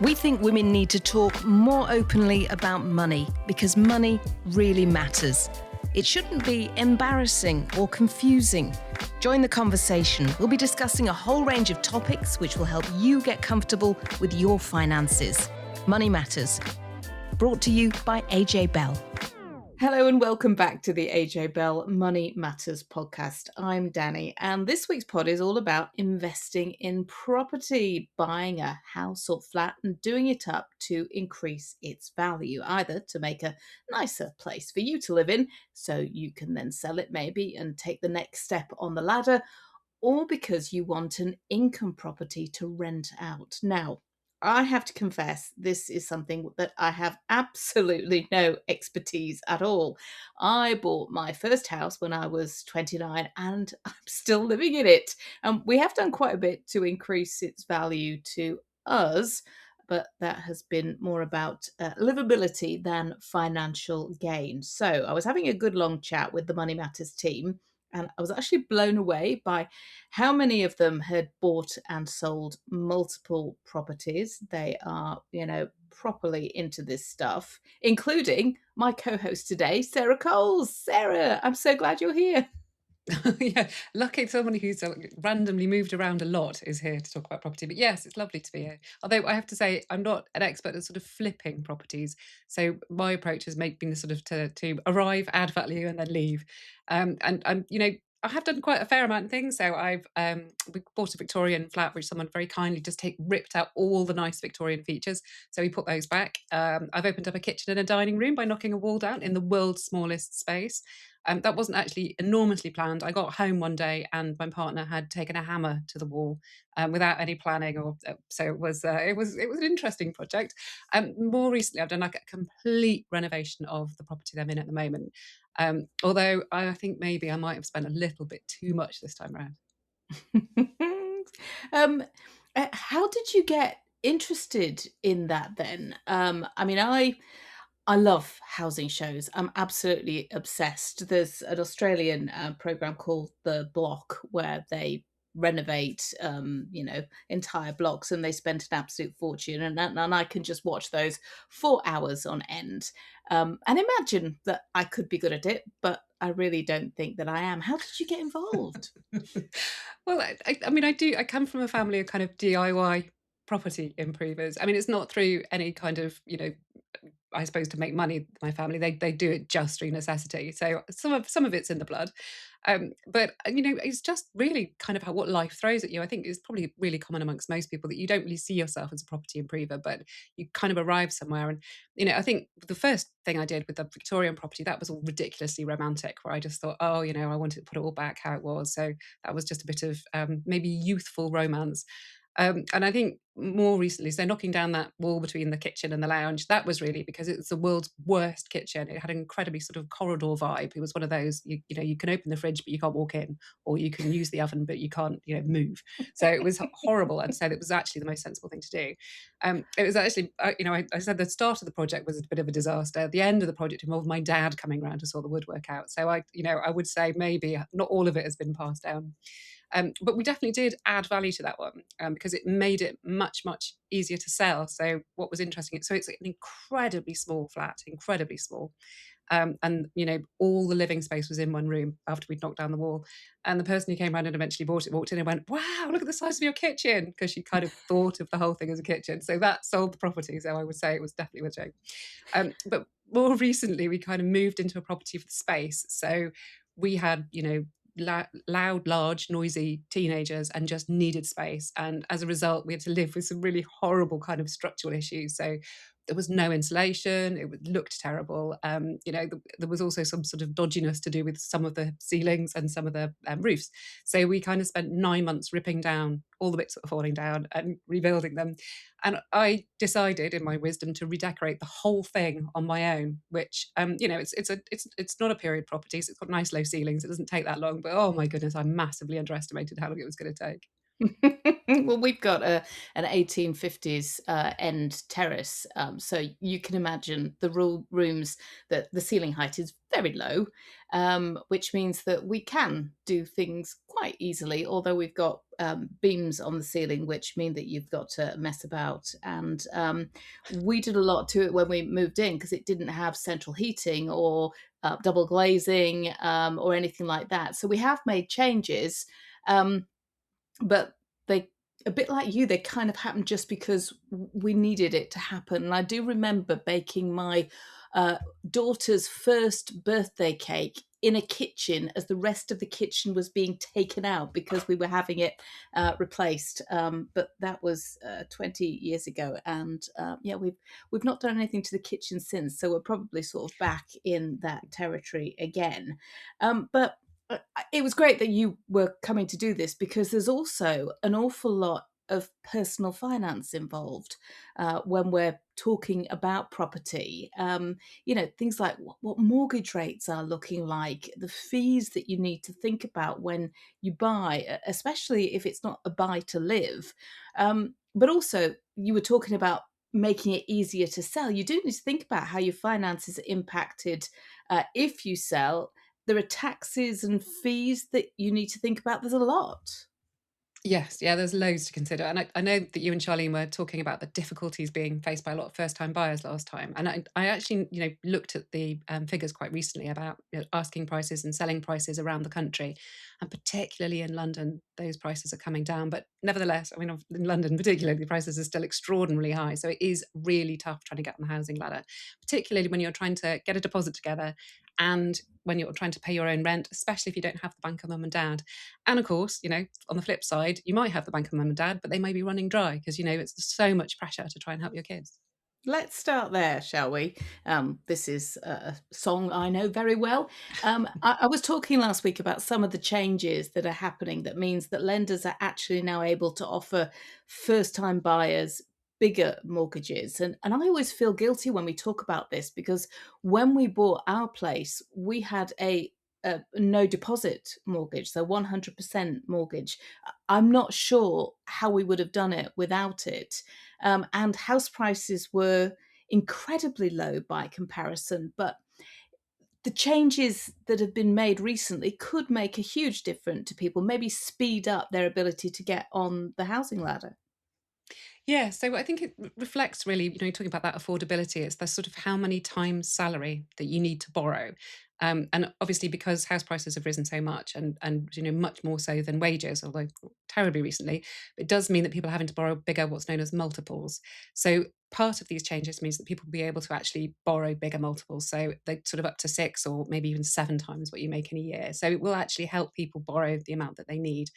We think women need to talk more openly about money because money really matters. It shouldn't be embarrassing or confusing. Join the conversation. We'll be discussing a whole range of topics which will help you get comfortable with your finances. Money Matters. Brought to you by AJ Bell. Hello and welcome back to the AJ Bell Money Matters podcast. I'm Danny, and this week's pod is all about investing in property, buying a house or flat and doing it up to increase its value, either to make a nicer place for you to live in so you can then sell it maybe and take the next step on the ladder, or because you want an income property to rent out. Now, I have to confess, this is something that I have absolutely no expertise at all. I bought my first house when I was 29 and I'm still living in it. And we have done quite a bit to increase its value to us, but that has been more about livability than financial gain. So I was having a good long chat with the Money Matters team, and I was actually blown away by how many of them had bought and sold multiple properties. They are, properly into this stuff, including my co-host today, Sarah Coles. Sarah, I'm so glad you're here. Yeah, lucky someone who's randomly moved around a lot is here to talk about property. But yes, it's lovely to be here. Although I have to say, I'm not an expert at sort of flipping properties. So my approach has been sort of to arrive, add value, and then leave. And I'm, I have done quite a fair amount of things. So we bought a Victorian flat, which someone very kindly just ripped out all the nice Victorian features. So we put those back. I've opened up a kitchen and a dining room by knocking a wall down in the world's smallest space. That wasn't actually enormously planned. I got home one day and my partner had taken a hammer to the wall without any planning, or so it was an interesting project. More recently, I've done like a complete renovation of the property I'm in at the moment. Although I think maybe I might have spent a little bit too much this time around. How did you get interested in that then? I love housing shows. I'm absolutely obsessed. There's an Australian program called The Block where they renovate, entire blocks, and they spend an absolute fortune. And I can just watch those for hours on end, and imagine that I could be good at it, but I really don't think that I am. How did you get involved? Well, I come from a family of kind of DIY property improvers. I mean, it's not through any kind of, I suppose to make money, my family, they do it just through necessity. So some of it's in the blood. But it's just really kind of how what life throws at you. I think is probably really common amongst most people that you don't really see yourself as a property improver, but you kind of arrive somewhere. And I think the first thing I did with the Victorian property, that was all ridiculously romantic, where I just thought, oh, I wanted to put it all back how it was. So that was just a bit of maybe youthful romance. And I think more recently, so knocking down that wall between the kitchen and the lounge, that was really because it's the world's worst kitchen. It had an incredibly sort of corridor vibe. It was one of those, you can open the fridge, but you can't walk in, or you can use the oven, but you can't, move. So it was horrible. And so it was actually the most sensible thing to do. It was actually, I said the start of the project was a bit of a disaster. The end of the project involved my dad coming around to sort the woodwork out. So I would say maybe not all of it has been passed down. But we definitely did add value to that one because it made it much, much easier to sell. So what was interesting, so it's an incredibly small flat, incredibly small. And all the living space was in one room after we'd knocked down the wall. And the person who came around and eventually bought it walked in and went, wow, look at the size of your kitchen, because she kind of thought of the whole thing as a kitchen. So that sold the property. So I would say it was definitely with Joe. But more recently, we kind of moved into a property for the space. So we had, loud, large, noisy teenagers and just needed space. And as a result, we had to live with some really horrible kind of structural issues. So there was no insulation. It looked terrible. There was also some sort of dodginess to do with some of the ceilings and some of the roofs. So we kind of spent 9 months ripping down all the bits that were falling down and rebuilding them. And I decided, in my wisdom, to redecorate the whole thing on my own. Which, it's not a period property. So it's got nice low ceilings. It doesn't take that long. But oh my goodness, I massively underestimated how long it was going to take. Well, we've got an 1850s end terrace, so you can imagine the rooms that the ceiling height is very low, which means that we can do things quite easily. Although we've got beams on the ceiling, which mean that you've got to mess about. And we did a lot to it when we moved in because it didn't have central heating or double glazing or anything like that. So we have made changes. Um, but they a bit like you, they kind of happened just because we needed it to happen. And I do remember baking my uh, daughter's first birthday cake in a kitchen as the rest of the kitchen was being taken out because we were having it replaced. But that was 20 years ago, and yeah, we've not done anything to the kitchen since. So we're probably sort of back in that territory again. But it was great that you were coming to do this because there's also an awful lot of personal finance involved when we're talking about property. Things like what mortgage rates are looking like, the fees that you need to think about when you buy, especially if it's not a buy to live. But also, you were talking about making it easier to sell. You do need to think about how your finances are impacted if you sell. There are taxes and fees that you need to think about. There's a lot. Yes, yeah, there's loads to consider. And I know that you and Charlene were talking about the difficulties being faced by a lot of first-time buyers last time. And I actually, looked at the figures quite recently about asking prices and selling prices around the country. And particularly in London, those prices are coming down. But nevertheless, I mean, in London particularly, the prices are still extraordinarily high. So it is really tough trying to get on the housing ladder, particularly when you're trying to get a deposit together and when you're trying to pay your own rent, especially if you don't have the bank of mum and dad. And of course, on the flip side, you might have the bank of mum and dad, but they may be running dry because, it's so much pressure to try and help your kids. Let's start there, shall we? This is a song I know very well. I was talking last week about some of the changes that are happening that means that lenders are actually now able to offer first time buyers bigger mortgages. And I always feel guilty when we talk about this because when we bought our place, we had a no deposit mortgage, so 100% mortgage. I'm not sure how we would have done it without it. And house prices were incredibly low by comparison. But the changes that have been made recently could make a huge difference to people, maybe speed up their ability to get on the housing ladder. Yeah, so I think it reflects really, you're talking about that affordability. It's the sort of how many times salary that you need to borrow. And obviously, because house prices have risen so much and much more so than wages, although terribly recently, it does mean that people are having to borrow bigger, what's known as multiples. So part of these changes means that people will be able to actually borrow bigger multiples. So they sort of up to 6 or maybe even 7 times what you make in a year. So it will actually help people borrow the amount that they need.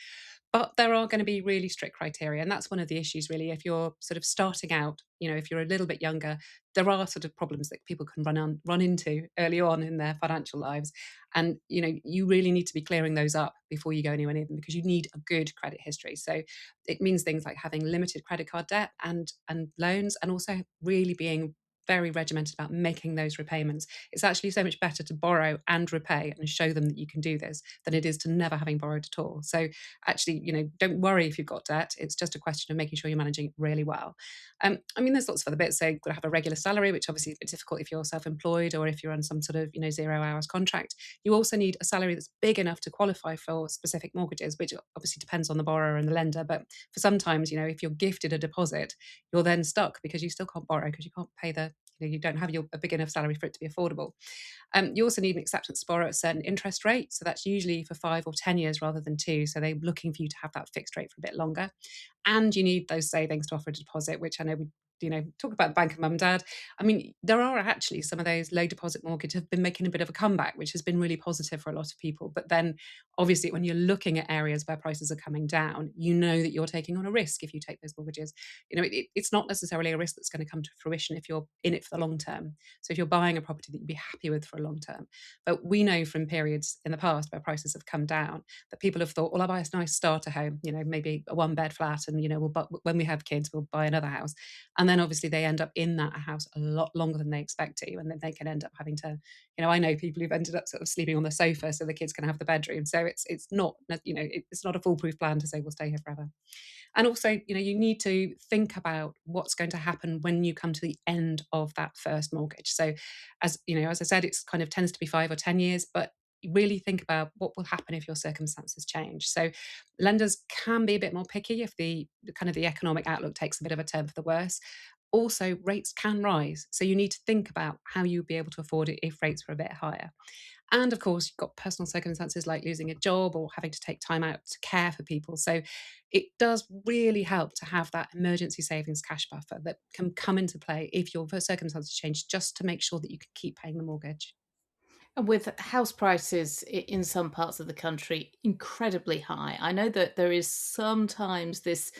But there are going to be really strict criteria. And that's one of the issues, really. If you're sort of starting out, if you're a little bit younger, there are sort of problems that people can run into early on in their financial lives. And, you really need to be clearing those up before you go anywhere near them because you need a good credit history. So it means things like having limited credit card debt and loans, and also really being very regimented about making those repayments. It's actually so much better to borrow and repay and show them that you can do this than it is to never having borrowed at all. So actually, don't worry if you've got debt. It's just a question of making sure you're managing it really well. I mean, there's lots of other bits. So you've got to have a regular salary, which obviously is a bit difficult if you're self-employed or if you're on some sort of, 0 hours contract. You also need a salary that's big enough to qualify for specific mortgages, which obviously depends on the borrower and the lender. But for sometimes, if you're gifted a deposit, you're then stuck because you still can't borrow because you can't pay you don't have a big enough salary for it to be affordable. You also need an acceptance to borrow at a certain interest rate. So that's usually for 5 or 10 years rather than 2. So they're looking for you to have that fixed rate for a bit longer. And you need those savings to offer a deposit, which I know we talk about the bank of mum and dad. I mean, there are actually some of those low deposit mortgage have been making a bit of a comeback, which has been really positive for a lot of people. But then obviously when you're looking at areas where prices are coming down, you know that you're taking on a risk if you take those mortgages. It's not necessarily a risk that's going to come to fruition if you're in it for the long term. So if you're buying a property that you'd be happy with for a long term. But we know from periods in the past where prices have come down that people have thought, well, I'll buy a nice starter home, maybe a 1 bed flat, and when we have kids, we'll buy another house. And And then obviously they end up in that house a lot longer than they expect to. And then they can end up having to, I know people who've ended up sort of sleeping on the sofa so the kids can have the bedroom. So it's not, it's not a foolproof plan to say we'll stay here forever. And also, you need to think about what's going to happen when you come to the end of that first mortgage. So, as I said, it's kind of tends to be 5 or 10 years, but you really think about what will happen if your circumstances change. So, lenders can be a bit more picky if the kind of the economic outlook takes a bit of a turn for the worse. Also, rates can rise. So you need to think about how you'd be able to afford it if rates were a bit higher. And of course, you've got personal circumstances like losing a job or having to take time out to care for people. So it does really help to have that emergency savings cash buffer that can come into play if your circumstances change, just to make sure that you can keep paying the mortgage. And with house prices in some parts of the country incredibly high, I know that there is sometimes this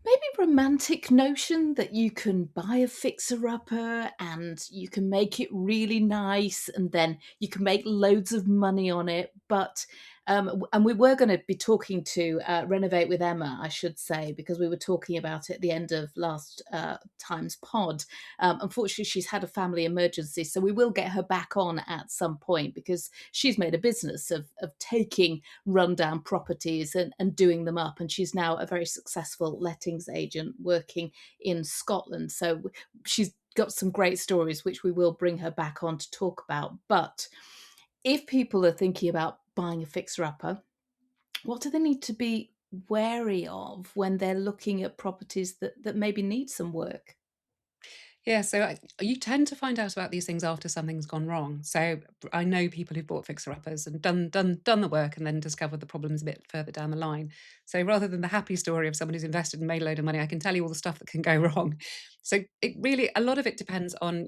maybe romantic notion that you can buy a fixer-upper and you can make it really nice and then you can make loads of money on it. But and we were going to be talking to Renovate with Emma, I should say, because we were talking about it at the end of last time's pod. Unfortunately, she's had a family emergency, so we will get her back on at some point because she's made a business of taking rundown properties and doing them up. And she's now a very successful lettings agent working in Scotland. So she's got some great stories, which we will bring her back on to talk about. But if people are thinking about buying a fixer upper, what do they need to be wary of when they're looking at properties that maybe need some work? Yeah, so you tend to find out about these things after something's gone wrong. So I know people who've bought fixer-uppers and done the work and then discovered the problems a bit further down the line. So rather than the happy story of someone who's invested and made a load of money, I can tell you all the stuff that can go wrong. So it really, a lot of it depends on,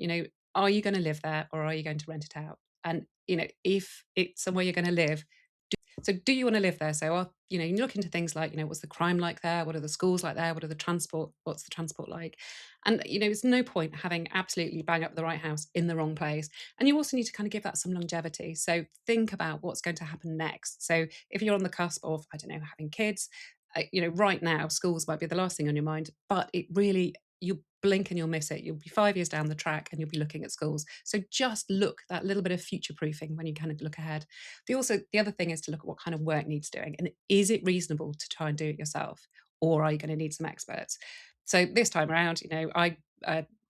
are you going to live there or are you going to rent it out? And, if it's somewhere you're going to live, so do you want to live there? So, you look into things like, what's the crime like there? What are the schools like there? What's the transport like? And, it's no point having absolutely bang up the right house in the wrong place. And you also need to kind of give that some longevity. So think about what's going to happen next. So if you're on the cusp of, I don't know, having kids, right now, schools might be the last thing on your mind, but it really, you blink and you'll miss it. You'll be 5 years down the track and you'll be looking at schools. So just look that little bit of future proofing when you kind of look ahead. The other thing is to look at what kind of work needs doing, and is it reasonable to try and do it yourself, or are you going to need some experts? So this time around, I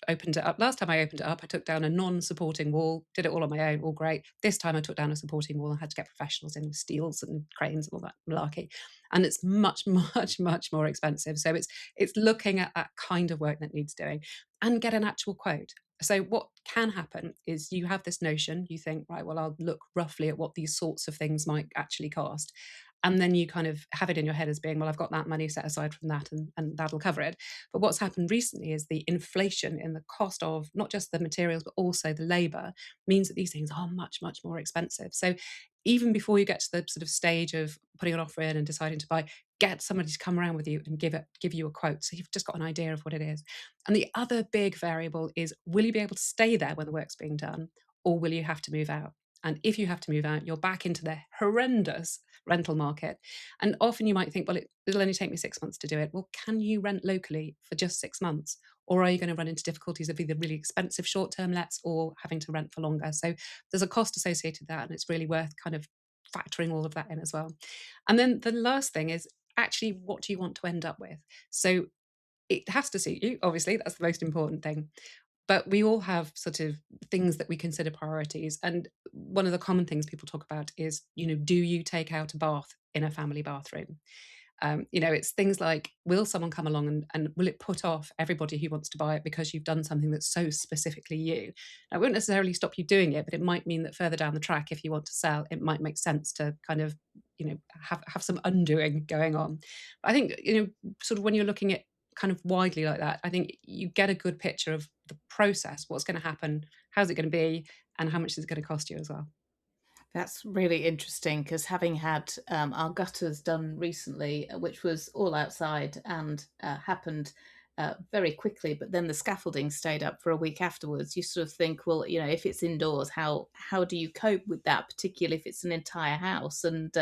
opened it up. Last time I opened it up, I took down a non-supporting wall, did it all on my own, all great. This time I took down a supporting wall and had to get professionals in with steels and cranes and all that malarkey, and it's much, much, much more expensive. So it's looking at that kind of work that needs doing, and get an actual quote. So what can happen is you have this notion, you think, right, well, I'll look roughly at what these sorts of things might actually cost. And then you kind of have it in your head as being, well, I've got that money set aside from that and that'll cover it. But what's happened recently is the inflation in the cost of not just the materials, but also the labor means that these things are much, much more expensive. So even before you get to the sort of stage of putting an offer in and deciding to buy, get somebody to come around with you and give you a quote. So you've just got an idea of what it is. And the other big variable is, will you be able to stay there when the work's being done, or will you have to move out? And if you have to move out, you're back into the horrendous rental market. And often you might think, well, it'll only take me 6 months to do it. Well, can you rent locally for just 6 months? Or are you going to run into difficulties of either really expensive short-term lets or having to rent for longer? So there's a cost associated with that, and it's really worth kind of factoring all of that in as well. And then the last thing is, actually, what do you want to end up with? So it has to suit you, obviously, that's the most important thing. But we all have sort of things that we consider priorities. And one of the common things people talk about is, do you take out a bath in a family bathroom? It's things like, will someone come along and will it put off everybody who wants to buy it because you've done something that's so specifically you? Now, it won't necessarily stop you doing it, but it might mean that further down the track, if you want to sell, it might make sense to kind of, have some undoing going on. But I think, sort of when you're looking at kind of widely like that, I think you get a good picture of the process, what's going to happen, how's it going to be, and how much is it going to cost you as well. That's really interesting because having had our gutters done recently, which was all outside and happened very quickly, but then the scaffolding stayed up for a week afterwards. You sort of think, well, if it's indoors, how do you cope with that, particularly if it's an entire house? And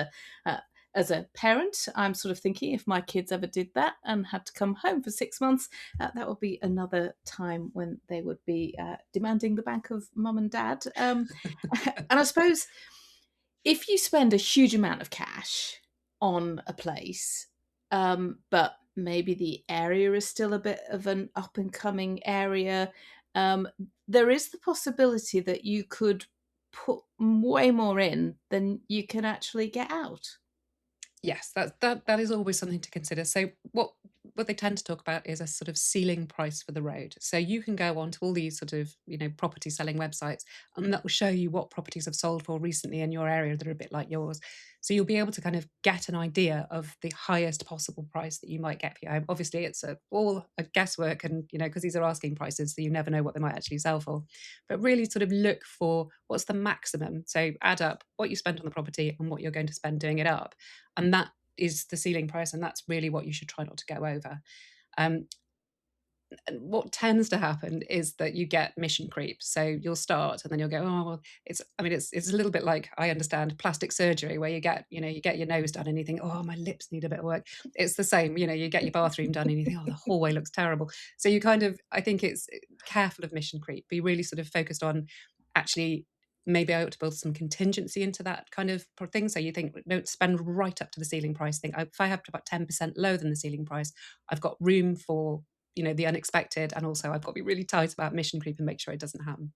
as a parent, I'm sort of thinking if my kids ever did that and had to come home for 6 months, that would be another time when they would be demanding the bank of mum and dad. And I suppose if you spend a huge amount of cash on a place, but maybe the area is still a bit of an up and coming area, um, there is the possibility that you could put way more in than you can actually get out. Yes, that is always something to consider. So what they tend to talk about is a sort of ceiling price for the road. So you can go on to all these sort of, property selling websites, and that will show you what properties have sold for recently in your area that are a bit like yours. So you'll be able to kind of get an idea of the highest possible price that you might get for your home. Obviously, it's all a guesswork, and because these are asking prices, so you never know what they might actually sell for. But really sort of look for what's the maximum. So add up what you spent on the property and what you're going to spend doing it up, and that is the ceiling price, and that's really what you should try not to go over. Um, and what tends to happen is that you get mission creep. So you'll start and then you'll go, oh well, it's a little bit like, I understand, plastic surgery, where you get your nose done and you think, oh, my lips need a bit of work. It's the same, you get your bathroom done and you think, oh, the hallway looks terrible. So you kind of, I think it's careful of mission creep. Be really sort of focused on, actually, maybe I ought to build some contingency into that kind of thing. So you think, don't spend right up to the ceiling price. Think, if I have to about 10% lower than the ceiling price, I've got room for the unexpected, and also I've got to be really tight about mission creep and make sure it doesn't happen.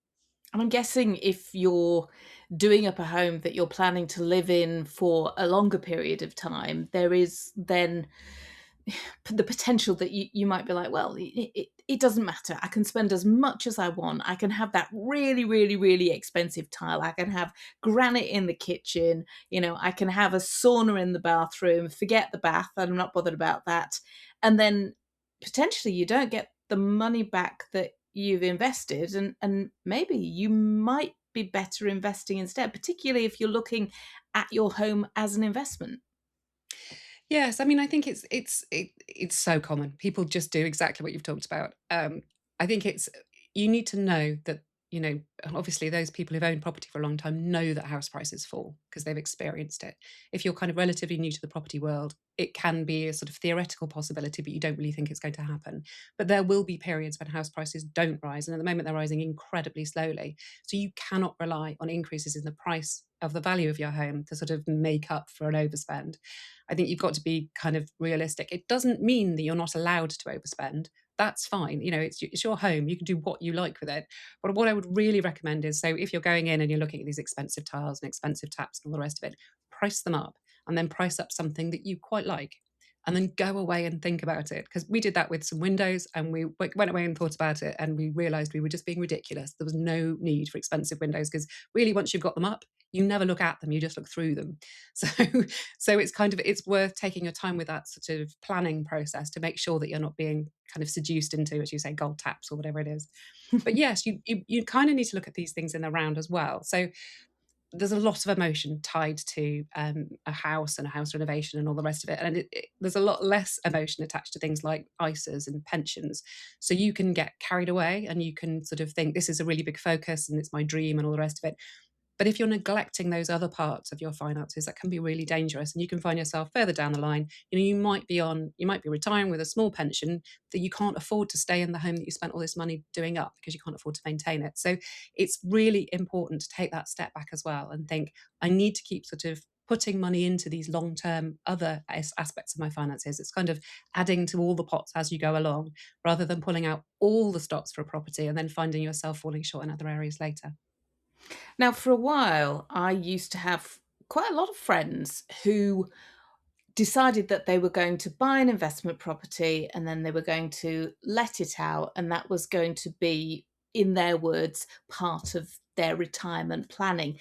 And I'm guessing if you're doing up a home that you're planning to live in for a longer period of time, there is then the potential that you might be like, well, it doesn't matter. I can spend as much as I want. I can have that really, really, really expensive tile. I can have granite in the kitchen. I can have a sauna in the bathroom. Forget the bath. I'm not bothered about that. And then potentially you don't get the money back that you've invested. And maybe you might be better investing instead, particularly if you're looking at your home as an investment. Yes, I mean, I think it's so common. People just do exactly what you've talked about. I think you need to know that, obviously those people who've owned property for a long time know that house prices fall because they've experienced it. If you're kind of relatively new to the property world, it can be a sort of theoretical possibility, but you don't really think it's going to happen. But there will be periods when house prices don't rise, and at the moment they're rising incredibly slowly. So you cannot rely on increases in the price of the value of your home to sort of make up for an overspend. I think you've got to be kind of realistic. It doesn't mean that you're not allowed to overspend. That's fine. It's your home. You can do what you like with it. But what I would really recommend is, so if you're going in and you're looking at these expensive tiles and expensive taps and all the rest of it, price them up, and then price up something that you quite like. And then go away and think about it. Because we did that with some windows, and we went away and thought about it, and we realized we were just being ridiculous. There was no need for expensive windows, because really, once you've got them up, you never look at them, you just look through them. So so it's worth taking your time with that sort of planning process to make sure that you're not being kind of seduced into, as you say, gold taps or whatever it is. But yes, you kind of need to look at these things in the round as well. So there's a lot of emotion tied to a house and a house renovation and all the rest of it. And there's a lot less emotion attached to things like ISAs and pensions. So you can get carried away and you can sort of think, this is a really big focus and it's my dream and all the rest of it. But if you're neglecting those other parts of your finances, that can be really dangerous. And you can find yourself further down the line. You might be retiring with a small pension that you can't afford to stay in the home that you spent all this money doing up, because you can't afford to maintain it. So it's really important to take that step back as well and think, I need to keep sort of putting money into these long-term other aspects of my finances. It's kind of adding to all the pots as you go along, rather than pulling out all the stops for a property and then finding yourself falling short in other areas later. Now, for a while, I used to have quite a lot of friends who decided that they were going to buy an investment property and then they were going to let it out. And that was going to be, in their words, part of their retirement planning.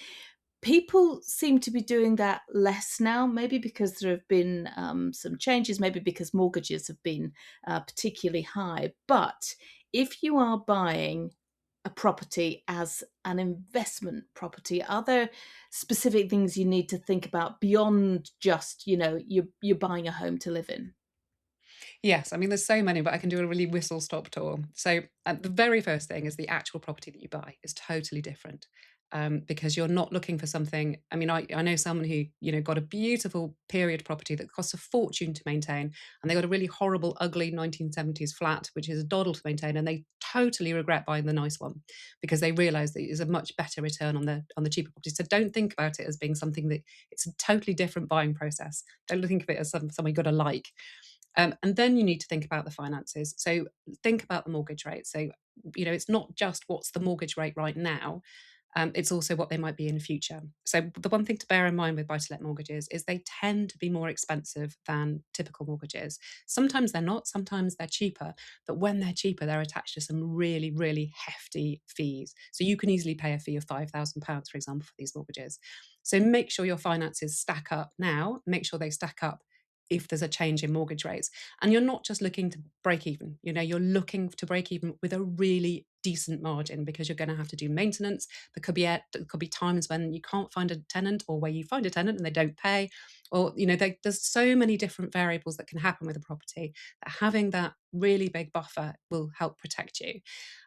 People seem to be doing that less now, maybe because there have been some changes, maybe because mortgages have been particularly high. But if you are buying a property as an investment property, are there specific things you need to think about beyond just, you're buying a home to live in? Yes, I mean, there's so many, but I can do a really whistle stop tour. So, the very first thing is the actual property that you buy is totally different. because you're not looking for something. I mean, I know someone who, got a beautiful period property that costs a fortune to maintain, and they got a really horrible, ugly 1970s flat, which is a doddle to maintain, and they totally regret buying the nice one because they realise that it is a much better return on the cheaper property. So don't think about it as being something that it's a totally different buying process. Don't think of it as something you've got to like. And then you need to think about the finances. So think about the mortgage rate. So, it's not just what's the mortgage rate right now. It's also what they might be in the future. So the one thing to bear in mind with buy-to-let mortgages is they tend to be more expensive than typical mortgages. Sometimes they're not, sometimes they're cheaper. But when they're cheaper, they're attached to some really, really hefty fees. So you can easily pay a fee of £5,000, for example, for these mortgages. So make sure your finances stack up now. Make sure they stack up if there's a change in mortgage rates. And you're not just looking to break even, you're looking to break even with a really decent margin, because you're going to have to do maintenance. There could be times when you can't find a tenant, or where you find a tenant and they don't pay, or there's so many different variables that can happen with a property, that having that really big buffer will help protect you.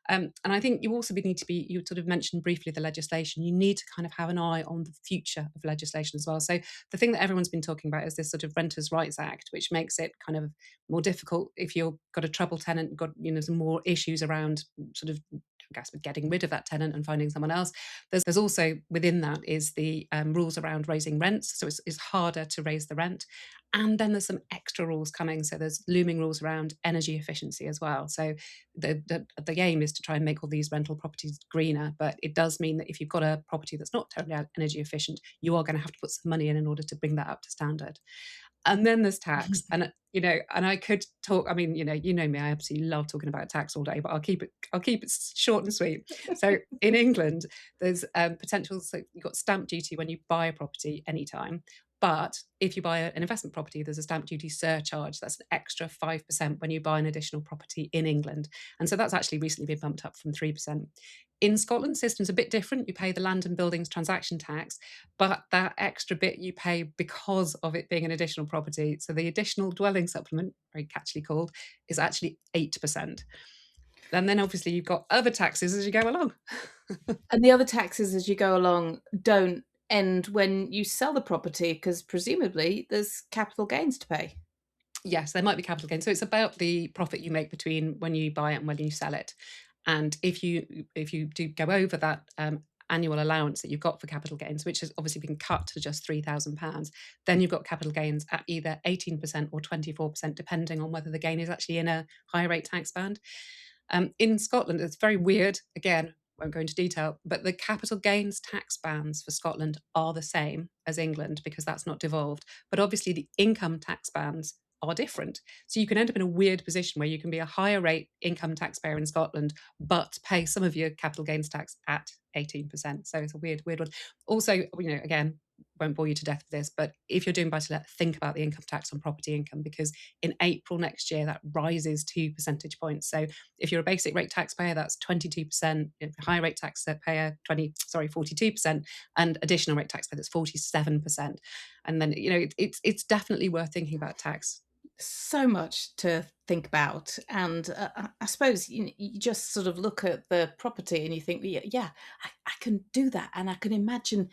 And I think you also need to be, you sort of mentioned briefly the legislation, you need to kind of have an eye on the future of legislation as well. So the thing that everyone's been talking about is this sort of Renters' Rights Act, which makes it kind of more difficult if you've got a troubled tenant, got some more issues around sort of, I guess, with getting rid of that tenant and finding someone else. There's also within that is the rules around raising rents, so it's harder to raise the rent. And then there's some extra rules coming. So there's looming rules around energy efficiency as well. So the aim is to try and make all these rental properties greener, but it does mean that if you've got a property that's not totally energy efficient, you are going to have to put some money in order to bring that up to standard. And then there's tax, and and I could talk. I mean, me. I absolutely love talking about tax all day, but I'll keep it short and sweet. So in England, there's potential. So you've got stamp duty when you buy a property anytime, but if you buy an investment property, there's a stamp duty surcharge. That's an extra 5% when you buy an additional property in England, and so that's actually recently been bumped up from 3%. In Scotland, system's a bit different. You pay the land and buildings transaction tax, but that extra bit you pay because of it being an additional property. So the additional dwelling supplement, very catchily called, is actually 8%. And then obviously you've got other taxes as you go along. And the other taxes as you go along don't end when you sell the property, because presumably there's capital gains to pay. Yes, there might be capital gain. So it's about the profit you make between when you buy it and when you sell it. And if you do go over that annual allowance that you've got for capital gains, which has obviously been cut to just £3,000, then you've got capital gains at either 18% or 24%, depending on whether the gain is actually in a higher rate tax band. In Scotland, it's very weird. Again, won't go into detail, but the capital gains tax bands for Scotland are the same as England, because that's not devolved. But obviously, the income tax bands are different. So you can end up in a weird position where you can be a higher rate income taxpayer in Scotland, but pay some of your capital gains tax at 18%. So it's a weird one. Also, again, won't bore you to death with this, but if you're doing buy-to-let, think about the income tax on property income, because in April next year, that rises 2 percentage points. So if you're a basic rate taxpayer, that's 22%. If you're a higher rate taxpayer, 42%, and additional rate taxpayer, that's 47%. And then, it's definitely worth thinking about tax. So much to think about, and I suppose you just sort of look at the property and you think, yeah, I can do that, and I can imagine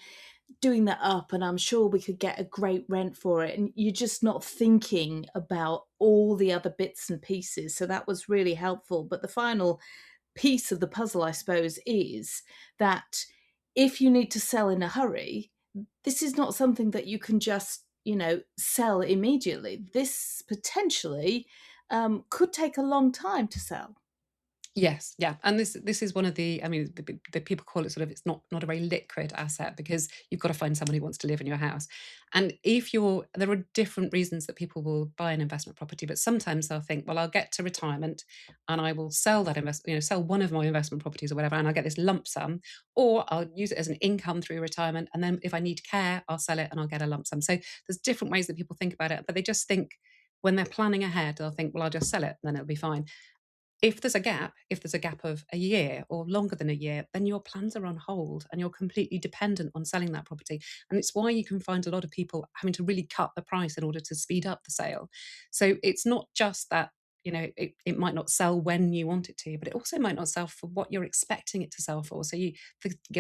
doing that up, and I'm sure we could get a great rent for it, and you're just not thinking about all the other bits and pieces. So that was really helpful. But the final piece of the puzzle, I suppose, is that if you need to sell in a hurry, this is not something that you can just, sell immediately. This potentially could take a long time to sell. Yes, yeah, and this is one of the. I mean, the people call it sort of. It's not a very liquid asset, because you've got to find someone who wants to live in your house. And there are different reasons that people will buy an investment property, but sometimes they'll think, well, I'll get to retirement and I will sell that sell one of my investment properties or whatever, and I'll get this lump sum, or I'll use it as an income through retirement, and then if I need care, I'll sell it and I'll get a lump sum. So there's different ways that people think about it, but they just think, when they're planning ahead, they'll think, well, I'll just sell it and then it'll be fine. If there's a gap of a year or longer than a year, then your plans are on hold and you're completely dependent on selling that property. And it's why you can find a lot of people having to really cut the price in order to speed up the sale. So it's not just that it might not sell when you want it to, but it also might not sell for what you're expecting it to sell for. So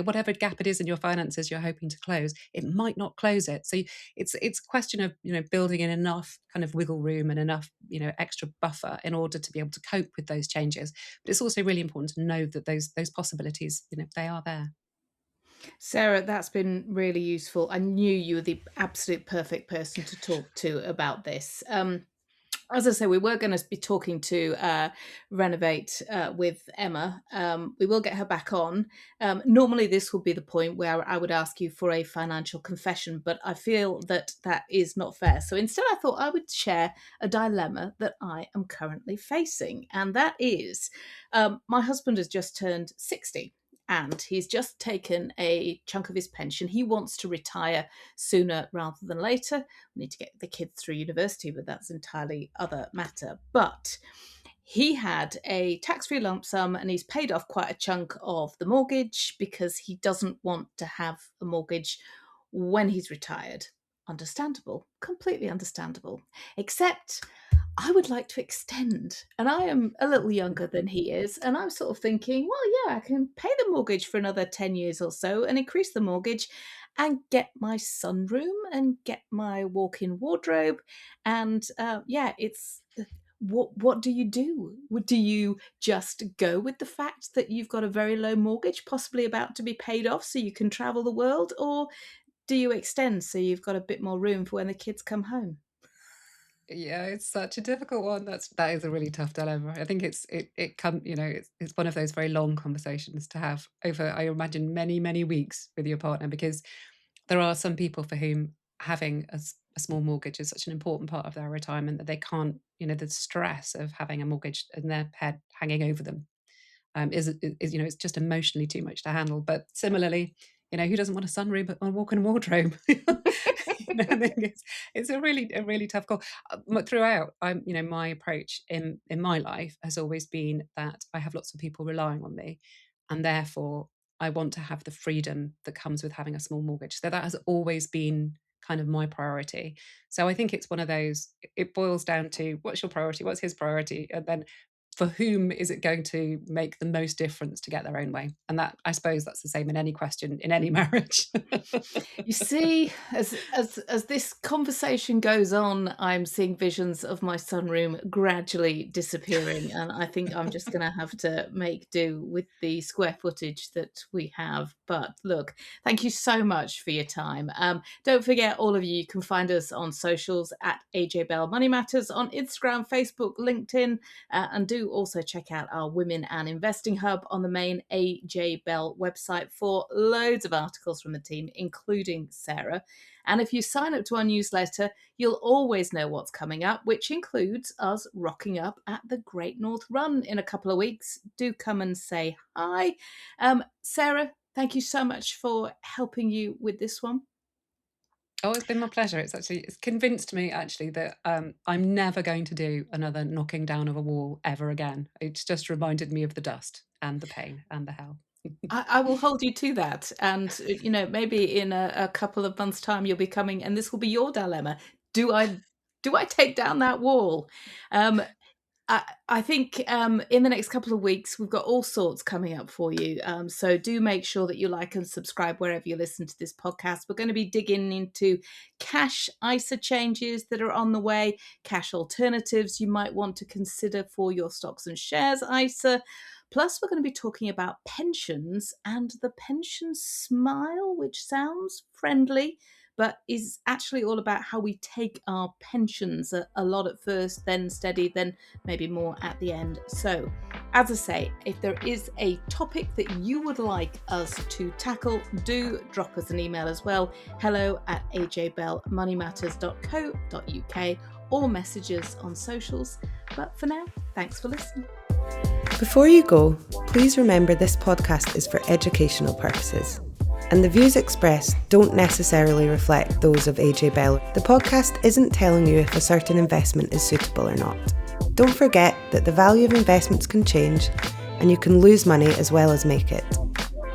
whatever gap it is in your finances you're hoping to close, it might not close it. So it's a question of building in enough kind of wiggle room and enough extra buffer in order to be able to cope with those changes. But it's also really important to know that those possibilities, they are there. Sarah, that's been really useful. I knew you were the absolute perfect person to talk to about this. As I say, we were going to be talking to Renovate with Emma. We will get her back on. Normally, this will be the point where I would ask you for a financial confession, but I feel that is not fair. So instead, I thought I would share a dilemma that I am currently facing. And that is my husband has just turned 60. And he's just taken a chunk of his pension. He wants to retire sooner rather than later. We need to get the kids through university, but that's entirely other matter. But he had a tax-free lump sum and he's paid off quite a chunk of the mortgage because he doesn't want to have a mortgage when he's retired. Understandable, completely understandable. Except I would like to extend, and I am a little younger than he is, and I'm sort of thinking, well, yeah, I can pay the mortgage for another 10 years or so and increase the mortgage and get my sunroom and get my walk-in wardrobe. And it's what do you do? Do you just go with the fact that you've got a very low mortgage, possibly about to be paid off, so you can travel the world, or do you extend so you've got a bit more room for when the kids come home? Yeah, it's such a difficult one. That is a really tough dilemma. I think it's one of those very long conversations to have over, I imagine, many, many weeks with your partner, because there are some people for whom having a small mortgage is such an important part of their retirement that they can't, the stress of having a mortgage in their head hanging over them is it's just emotionally too much to handle. But similarly, who doesn't want a sunroom but a walk-in wardrobe? I think it's a really tough call. Throughout, my approach in my life has always been that I have lots of people relying on me, and therefore I want to have the freedom that comes with having a small mortgage. So that has always been kind of my priority. So I think it's one of those, it boils down to what's your priority, what's his priority, and then for whom is it going to make the most difference to get their own way? And that, I suppose that's the same in any question, in any marriage. You see, as this conversation goes on, I'm seeing visions of my sunroom gradually disappearing, and I think I'm just going to have to make do with the square footage that we have. But look, thank you so much for your time. Don't forget, all of you can find us on socials at AJ Bell Money Matters on Instagram, Facebook, LinkedIn, and do also check out our Women and Investing Hub on the main AJ Bell website for loads of articles from the team, including Sarah. And if you sign up to our newsletter, you'll always know what's coming up, which includes us rocking up at the Great North Run in a couple of weeks. Do come and say hi. Sarah, thank you so much for helping you with this one. Oh, it's been my pleasure. It's convinced me actually that I'm never going to do another knocking down of a wall ever again. It's just reminded me of the dust and the pain and the hell. I will hold you to that. And, maybe in a couple of months' time, you'll be coming and this will be your dilemma. Do I take down that wall? I think in the next couple of weeks, we've got all sorts coming up for you. So do make sure that you like and subscribe wherever you listen to this podcast. We're going to be digging into cash ISA changes that are on the way, cash alternatives you might want to consider for your stocks and shares ISA. Plus, we're going to be talking about pensions and the pension smile, which sounds friendly, but is actually all about how we take our pensions, a lot at first, then steady, then maybe more at the end. So, as I say, if there is a topic that you would like us to tackle, do drop us an email as well, hello@ajbellmoneymatters.co.uk, or messages on socials. But for now, thanks for listening. Before you go, please remember this podcast is for educational purposes, and the views expressed don't necessarily reflect those of AJ Bell. The podcast isn't telling you if a certain investment is suitable or not. Don't forget that the value of investments can change, and you can lose money as well as make it.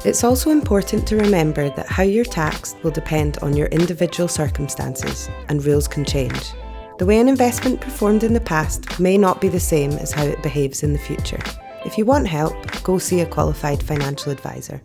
It's also important to remember that how you're taxed will depend on your individual circumstances, and rules can change. The way an investment performed in the past may not be the same as how it behaves in the future. If you want help, go see a qualified financial advisor.